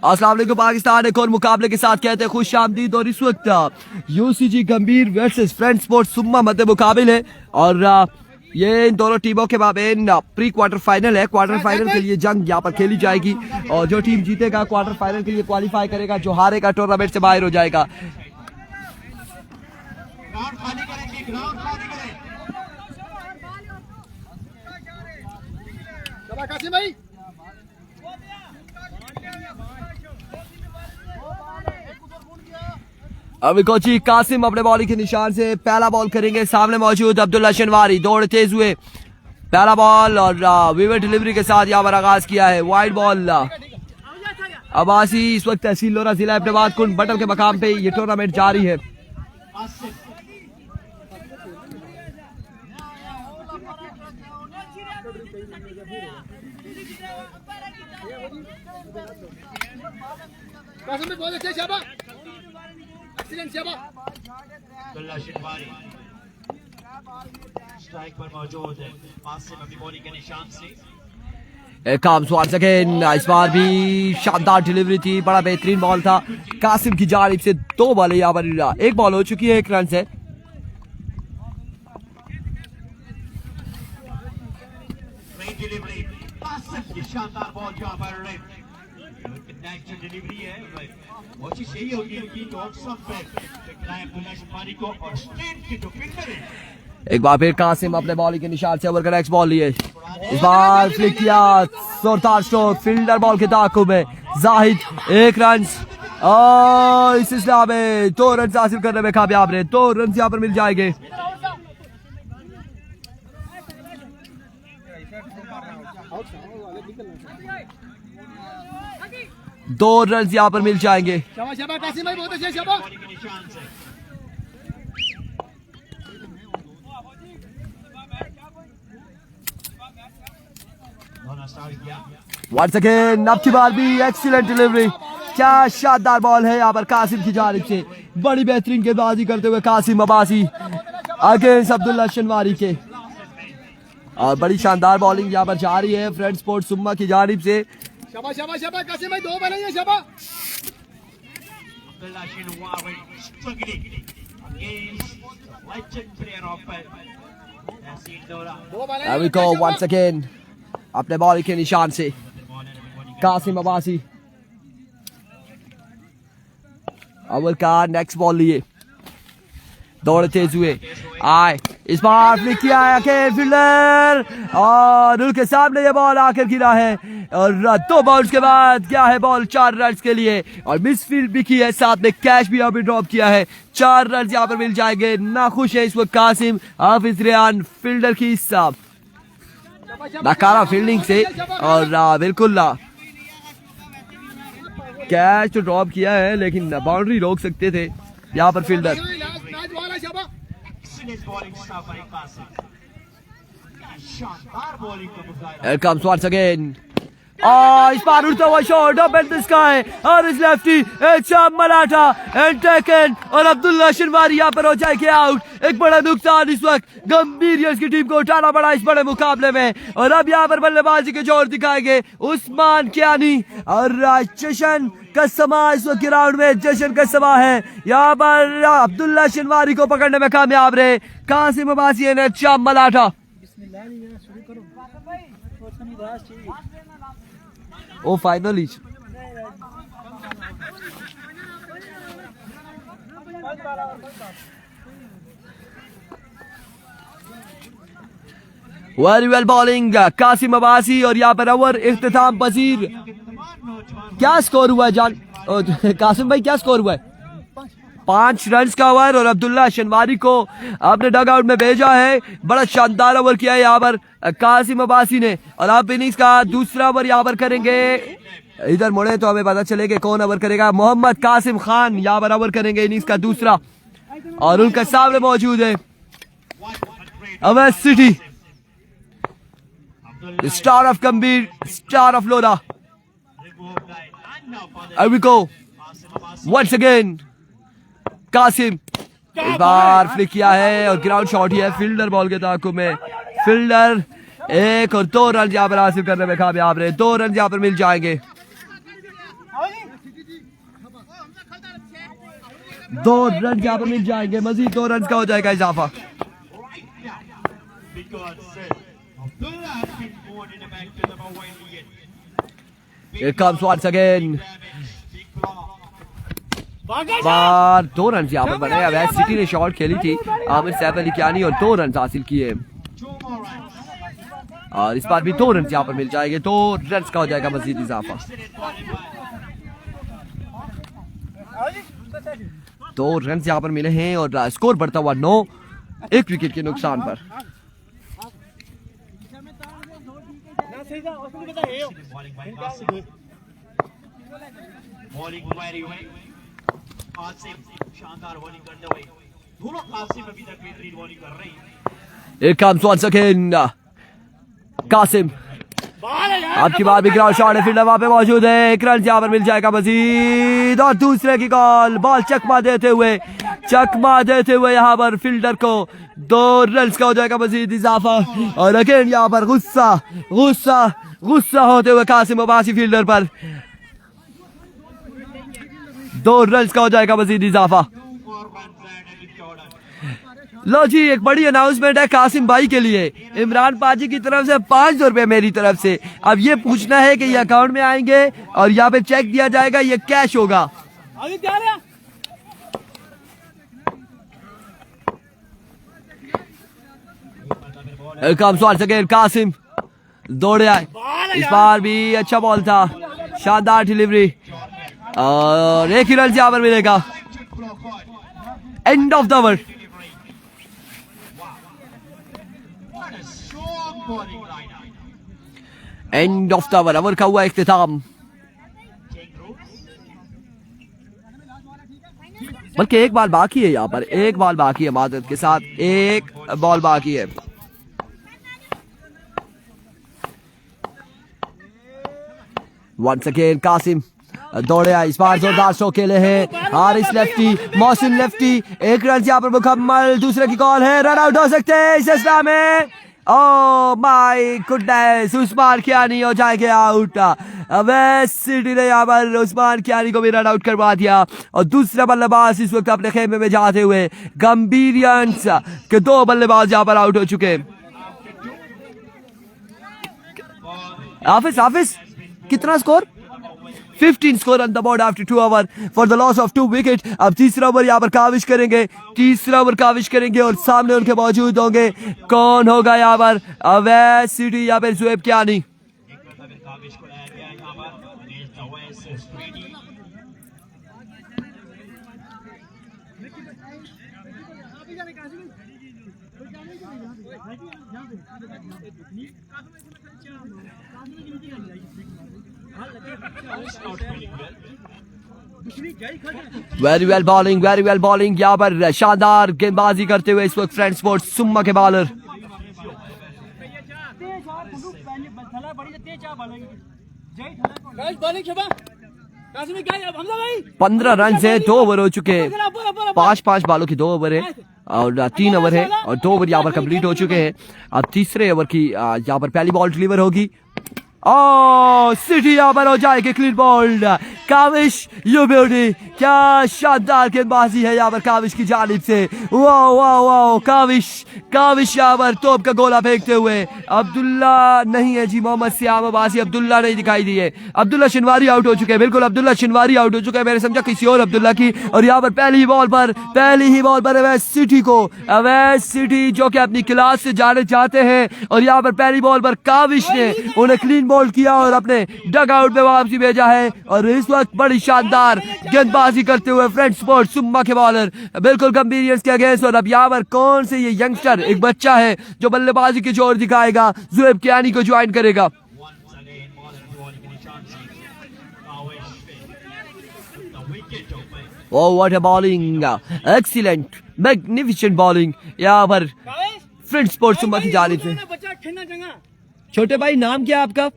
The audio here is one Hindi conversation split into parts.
अस्सलाम वालेकुम पाकिस्तान एक और मुकाबले के साथ कहते हैं खुश आमदीद। और इस वक्त यूसीजी घंबीर वर्सेस फ्रेंड्स स्पोर्ट्स सुम्मा मध्य मुकाबले है और ये इन दोनों टीमों के माबेन प्री क्वार्टर फाइनल है। क्वार्टर फाइनल के लिए जंग यहाँ पर खेली जाएगी और जो टीम जीतेगा क्वार्टर फाइनल के लिए क्वालिफाई करेगा, जो हारेगा टूर्नामेंट से बाहर हो जाएगा। अभी कोची कासिम अपने बॉलिंग के निशान से पहला बॉल करेंगे। सामने मौजूद अब्दुल्ला शनवारी, दौड़ तेज हुए, पहला बॉल और वीवर डिलीवरी के साथ यहाँ पर आगाज किया है। वाइड बॉल अबासी इस वक्त तहसील लोरा जिला अहमदाबाद कुंड बटल के मकाम पे ये टूर्नामेंट जारी है। अब्दुल्ला शनवारी स्ट्राइक पर मौजूद है। कासिम अपनी बॉलिंग के निशान से काम स्वार सेकेंड, इस बार भी शानदार डिलीवरी थी, बड़ा बेहतरीन बॉल था कासिम की जानिब से। दो बॉल यहाँ पर, एक बॉल हो चुकी है, एक रन से। डिलीवरी कासिम की शानदार बॉल यहाँ पर नेचुरल डिलीवरी है। कोशिश यही होगी कि ऑप्शन पे अब्दुल्ला शनवारी को और स्ट्रेट के जो फील्डर है एक बार फिर कासिम अपने बॉलिंग के निशान से ओवर का नेक्स्ट बॉल लिए, इस बार फ्लिक किया, सरदार स्ट्रोक, फील्डर बॉल के ताक़ुब में जाहिद, एक रन और इस सिलसिला में 2 रन हासिल करने में कामयाब रहे। 2 रन यहाँ पर मिल जाएंगे। दो रन यहाँ पर मिल जाएंगे। वंस अगेन अब की बार भी एक्सीलेंट डिलीवरी, क्या शानदार बॉल है यहाँ पर कासिम की जानिब से। बड़ी बेहतरीन गेंदबाजी करते हुए कासिम अब्बासी अगेंस्ट अब्दुल्ला शनवारी के, और बड़ी शानदार बॉलिंग यहाँ पर जा रही है फ्रेंड्स स्पोर्ट्स सुम्मा की जानिब से। शाबाश शाबाश शाबाश कासिम भाई, 2 बनाइए शाबाश। Abdullah Shinwari struggling against legend player of तहसील लोरा। अभी को वंस अगेन अपने बॉल के निशान से कासिम अब्बासी अव्वल का नेक्स्ट बॉल लिए, दौड़ तेज हुए, आए, इस बार फ्लिक किया है फील्डर और उनके सामने ये बॉल आकर गिरा है। और 2 बाउंस के बाद क्या है बॉल 4 रन के लिए, और मिस फील्ड भी की है, साथ में कैच भी यहाँ पे ड्रॉप किया है। 4 रन यहाँ पर मिल जाएंगे। नाखुश है इस वक्त कासिम, हाफिज रेहान फील्डर की नाकारा फील्डिंग से, और बिल्कुल कैच तो ड्रॉप किया है लेकिन बाउंड्री रोक सकते थे यहाँ पर fielder. Here comes once again. इस बार उड़ता हुआ shot up at the sky और इस लेफ्टी मराठा एंड टेकन, और अब्दुल्ला शनवारी यहाँ पर हो जाएंगे आउट। एक बड़ा नुकसान इस वक्त गंभीर की टीम को उठाना पड़ा इस बड़े मुकाबले में, और अब यहाँ पर बल्लेबाजी के जोर दिखाएंगे उस्मान कियानी और जशन का समा इस वक्त ग्राउंड में। जशन का समा है यहाँ पर, अब्दुल्ला शनवारी को पकड़ने में कामयाब रहे कासिम अब्बासी ने मराठा। Oh finally very well bowling Qasim Abbasi, और यहाँ पर ओवर इख्तिताम पसीर। क्या स्कोर हुआ है जान कासिम भाई, क्या स्कोर हुआ है? 5 रन का ओवर, और अब्दुल्ला शनवारी को आपने डग आउट में भेजा है। बड़ा शानदार ओवर किया है यहाँ पर कासिम अब्बासी ने, और आप इनिंग्स का दूसरा ओवर यहाँ पर करेंगे। इधर मुड़े तो हमें पता चले कि कौन ओवर करेगा। मोहम्मद कासिम खान यहाँ पर ओवर करेंगे इनिंग्स का दूसरा, और उनका सामने मौजूद है अवैध सिटी, स्टार ऑफ गंभीर, स्टार ऑफ लोरा. Here we go. Once again. Qasim इस बार फ्लिक किया है और ग्राउंड शॉट ही है. फील्डर बॉल के ताक़ुब में. फील्डर 1 और 2 रन यहाँ पर हासिल करने में कामयाब रहे. 2 रन यहाँ पर मिल जाएंगे. 2 रन यहाँ पर मिल जाएंगे. मजीद 2 रन का हो जाएगा इजाफा. Here comes once again. Bar 2 run यहाँ पर बने. अवैध सिटी ने शॉट खेली थी आमिर सैफ अली कियानी और 2 रन हासिल किए. और इस बार भी 2 रन यहाँ पर मिल जाएंगे. 2 रन का हो जाएगा मजीद इजाफा. 2 रन यहाँ पर मिले हैं और स्कोर बढ़ता हुआ 9, 1 विकेट के नुकसान पर. कासिम शानदार बॉलिंग करते हुए. दोनों कासिम अभी तक बेहतरीन बॉलिंग कर रहे हैं. Here comes once again Qasim. आपकी बार भी ग्राउंड शॉट है. फील्डर वहां पे मौजूद है. 1 रन यहाँ पर मिल जाएगा मजीद. और दूसरे की कॉल. बॉल चकमा देते हुए यहाँ पर फील्डर को 2 रन का हो जाएगा मजीद इजाफा. और अगेन यहाँ पर गुस्सा होते हुए कासिम अब्बासी फील्डर पर. 2 रन का हो जाएगा मजीद इजाफा. लो जी, एक बड़ी अनाउंसमेंट है कासिम भाई के लिए. इमरान पाजी की तरफ से 500 रुपए मेरी तरफ से. अब ये पूछना है कि ये अकाउंट में आएंगे और यहाँ पे चेक दिया जाएगा, ये कैश होगा. कासिम दौड़े आए. इस बार भी अच्छा बॉल था. शानदार डिलीवरी और 1 ही रन यहाँ पर मिलेगा. End of the over. End of the over. Over का हुआ इख्तिताम. बल्कि 1 बॉल बाकी है यहाँ पर. 1 बॉल बाकी है. मादत के साथ 1 बॉल बाकी है. वंस अगेन कासिम दौड़े आए. इस बार जोरदार स्ट्रोक खेले हैं. Haris lefty, Mohsin lefty. 1 run यहाँ पर मुकम्मल. दूसरे की कॉल है. रन आउट हो सकते हैं इस सिलसिला में. Oh my goodness. Usman Kiyani हो जाएंगे आउट. अवैध सिटी ने यहाँ पर उस्मान कियानी को भी रन आउट करवा दिया. और दूसरा बल्लेबाज इस वक्त अपने खेमे में जाते हुए गंभीरियंस के 2 बल्लेबाज यहाँ पर आउट हो चुके. हाफिज कितना score? 15 score on the board after 2 over for the loss of 2 wicket. अब तीसरा ओवर यहाँ पर काविश करेंगे और सामने उनके मौजूद होंगे. कौन होगा यहाँ पर? अवैध सिटी या फिर सुएब कियानी. वेरी वेल बॉलिंग यहाँ पर शानदार गेंदबाजी करते हुए इस वक्त फ्रेंड स्पोर्ट्स सुम्मा के बॉलर. पंद्रह रन से 2 ओवर हो चुके हैं. 5 बालों की 2 ओवर है और 3 ओवर है और 2 ओवर यहाँ पर कंप्लीट हो चुके हैं. अब तीसरे ओवर की यहाँ पर पहली बॉल डिलीवर होगी. सिटी यहाँ पर हो जाएगी clean bowled. Kavish you beauty. क्या शानदार गेंदबाजी है यहाँ पर काविश की जानिब से. वाह काविश यहाँ पर तोप का गोला फेंकते हुए. अब्दुल्ला नहीं है जी, मोहम्मद सियाम अब्बासी. अब्दुल्ला नहीं दिखाई दिए. अब्दुल्ला शनवारी आउट हो चुके हैं. बिल्कुल अब्दुल्ला शनवारी आउट हो चुके हैं. मैंने समझा किसी और अब्दुल्ला की. और यहाँ पर पहली ही बॉल पर अवैध सिटी जो कि अपनी क्लास से जाने चाहते हैं. और यहाँ पर पहली बॉल पर काविश ने उन्हें क्लीन बॉल्ड किया और अपने डग आउट में वापसी भेजा है. और इस वक्त बड़ी शानदार गेंदबाजी करते हुए फ्रेंड स्पोर्ट्स सुम्मा के बॉलर बिल्कुल गंभीरियत के अगेंस्ट. और अब यहाँ पर कौन से ये यंगस्टर, एक बच्चा है जो बल्लेबाजी की जोर दिखाएगा, सुएब कियानी को ज्वाइन करेगा. Oh, what a bowling! Excellent, magnificent bowling. यहाँ पर फ्रेंड्स स्पोर्ट्स सुम्मा की जानिब से। छोटे भाई नाम क्या है आपका?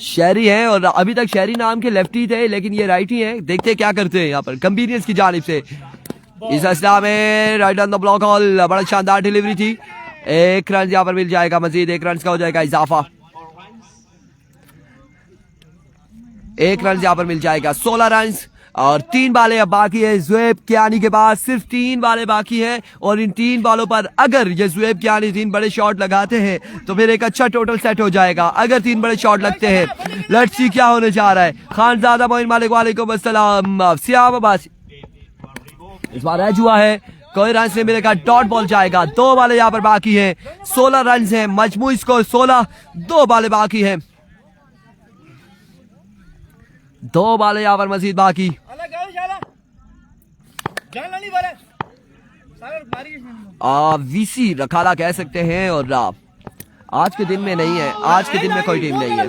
शहरी है, और अभी तक शहरी नाम के लेफ्टी थे लेकिन ये राइटी हैं। देखते हैं क्या करते हैं यहाँ पर गंभीरियंस की जानिब से। इस असला में right on the block hall, बड़ा शानदार डिलीवरी थी। 1 रन यहाँ पर मिल जाएगा, मजीद 1 रन का हो जाएगा इजाफा। 1 रन यहाँ पर मिल जाएगा, 16 रन और 3 बालें अब बाकी है ज़ुएब के आने के बाद। सिर्फ 3 बालें बाकी हैं और इन 3 बालों पर अगर ये ज़ुएब के आने 3 बड़े शॉट लगाते हैं तो फिर एक अच्छा टोटल सेट हो जाएगा। अगर 3 बड़े शॉट लगते हैं, लेट्स सी क्या होने जा रहा है। खानजादा मोइन मालिक वालेकुम अस्सलाम। सियाम अब्बासी इस बार एज हुआ है, कोई रन नहीं मिलेगा, डॉट बॉल जाएगा। 2 बालें यहाँ पर बाकी हैं, 16 रन हैं, मजमूई स्कोर 16, 2 बालें बाकी हैं, 2 बालें यहाँ पर मजीद बाकी। वीसी रखाला कह सकते हैं और आज के दिन में नहीं है, आज के दिन में कोई टीम नहीं है।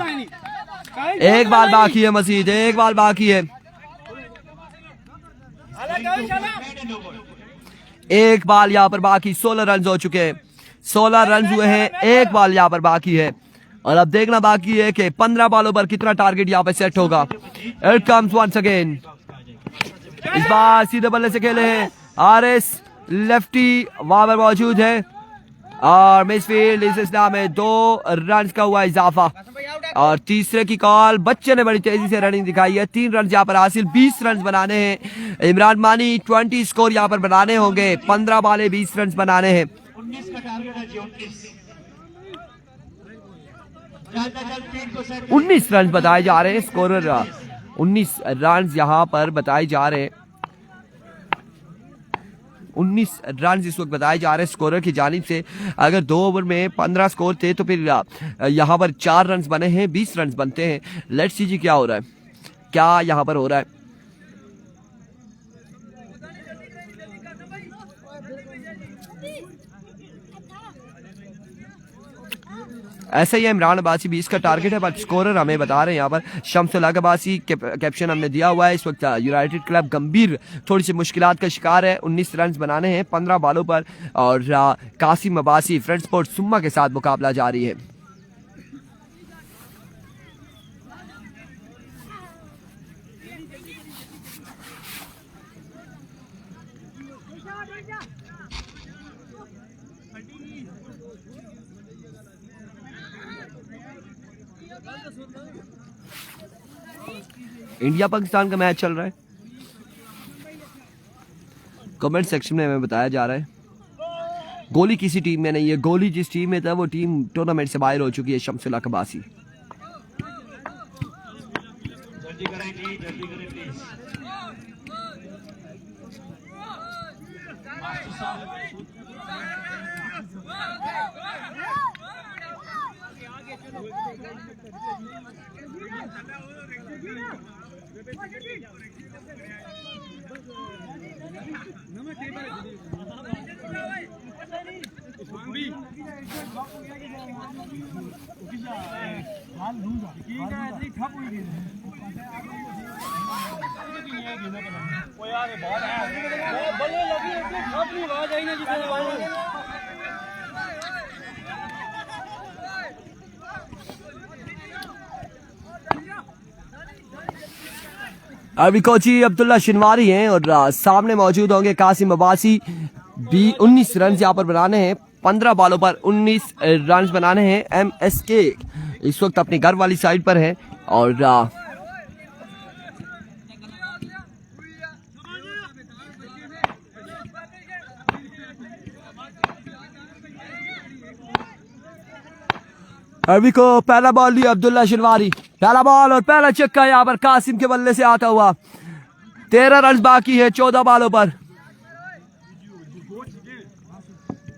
1 बाल बाकी है, मजीद 1 बाल बाकी है, 1 बाल यहाँ पर बाकी। 16 रन हो चुके हैं, 16 रन हुए हैं, 1 बाल यहाँ पर बाकी है और अब देखना बाकी है कि 15 बालों पर कितना टारगेट यहाँ पे सेट होगा। इट कम्स वंस अगेन, इस बार सीधे बल्ले से खेले हैं आरएस, लेफ्टी वहां पर मौजूद है और मिसफील्ड इस इस्लाम में 2 रन का हुआ इजाफा और तीसरे की कॉल। बच्चे ने बड़ी तेजी से रनिंग दिखाई है, 3 रन यहाँ पर हासिल, 20 रन बनाने हैं। इमरान मानी 20 स्कोर यहाँ पर बनाने होंगे, 15 बाले 20 रन बनाने हैं। 19 का टारगेट है जी, 19 रन बताए जा रहे हैं, स्कोरर 19 रन यहाँ पर बताए जा रहे हैं, 19 रन इस वक्त बताए जा रहे हैं स्कोरर की जानिब से। अगर 2 ओवर में 15 स्कोर थे तो फिर यहाँ पर 4 रन बने हैं, 20 रन बनते हैं। लेट्स सी जी क्या हो रहा है, क्या यहाँ पर हो रहा है। ऐसे ही इमरान अब्बासी 20 का टारगेट है, बट स्कोरर हमें बता रहे हैं यहाँ पर शमसुल अब्बासी कैप्शन हमने दिया हुआ है। इस वक्त यूनाइटेड क्लब घम्बीर थोड़ी सी मुश्किलात का शिकार है, 19 रन बनाने हैं 15 बालों पर और कासिम अब्बासी फ्रेंड्स स्पोर्ट्स सुम्मा के साथ मुकाबला जारी है। इंडिया पाकिस्तान का मैच चल रहा है, कमेंट सेक्शन में हमें बताया जा रहा है गोली किसी टीम में नहीं है, गोली जिस टीम में था वो टीम टूर्नामेंट से बाहर हो चुकी है। शमसुल अब्बासी अभी कोची अब्दुल्ला शनवारी हैं और सामने मौजूद होंगे कासिम अब्बासी। 19 रन यहाँ पर बनाने हैं, 15 बालों पर 19 रन बनाने हैं। MSK इस वक्त अपनी घर वाली साइड पर है और अभी को पहला बॉल लिया अब्दुल्ला शनवारी, पहला बॉल और पहला चक्का यहाँ पर कासिम के बल्ले से आता हुआ। 13 रन बाकी है 14 बालों पर,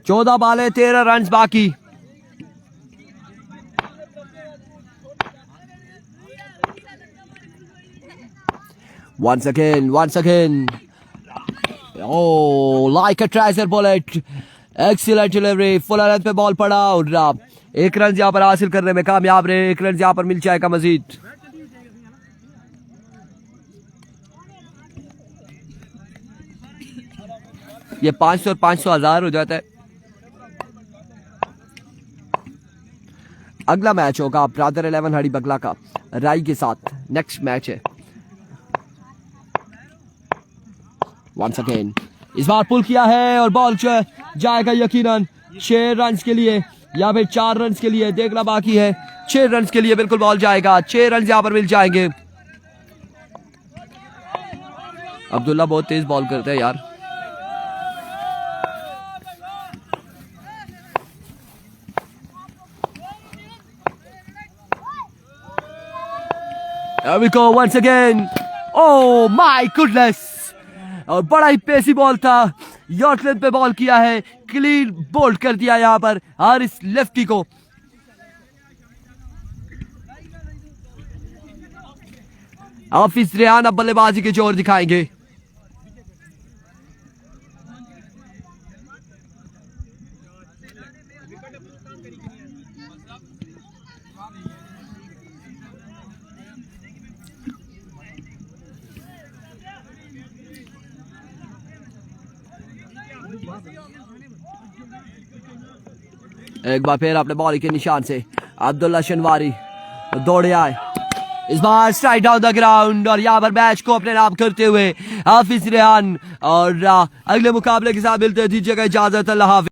14 बालें 13 रन बाकी। Once again. Oh, like a treasure bullet. Excellent delivery. Full length पे बॉल पड़ा और 1 रन यहाँ पर हासिल करने में कामयाब रहे। 1 रन यहाँ पर मिल जाएगा मजीद। ये 500 और 500 हजार हो जाता है। अगला मैच होगा ब्रदर 11 हरी बगला का राई के साथ, नेक्स्ट मैच है। वंस अगेन इस बार पुल किया है और बॉल जो है जाएगा यकीनन 6 रन के लिए या फिर 4 रन के लिए, देखना बाकी है। 6 रन के लिए बिल्कुल बॉल जाएगा, 6 रन यहाँ पर मिल जाएंगे। अब्दुल्ला बहुत तेज बॉल करते हैं यार। There we go once again. Oh my goodness! और बड़ा ही पेसी बॉल था, यॉर्कलैंड पे बॉल किया है, क्लीन बोल्ड कर दिया यहाँ पर हर इस लेफ्टी को। हाफिज रेहान अब बल्लेबाजी के जोर दिखाएंगे। एक बार फिर अपने बॉल के निशान से अब्दुल्ला शनवारी दौड़े आए, इस बार स्ट्राइक डाउन द ग्राउंड और यहाँ पर मैच को अपने नाम करते हुए हाफिज रेहान और अगले मुकाबले के साथ मिलते हैं। दीजिएगा इजाजत, अल्लाह हाफिज।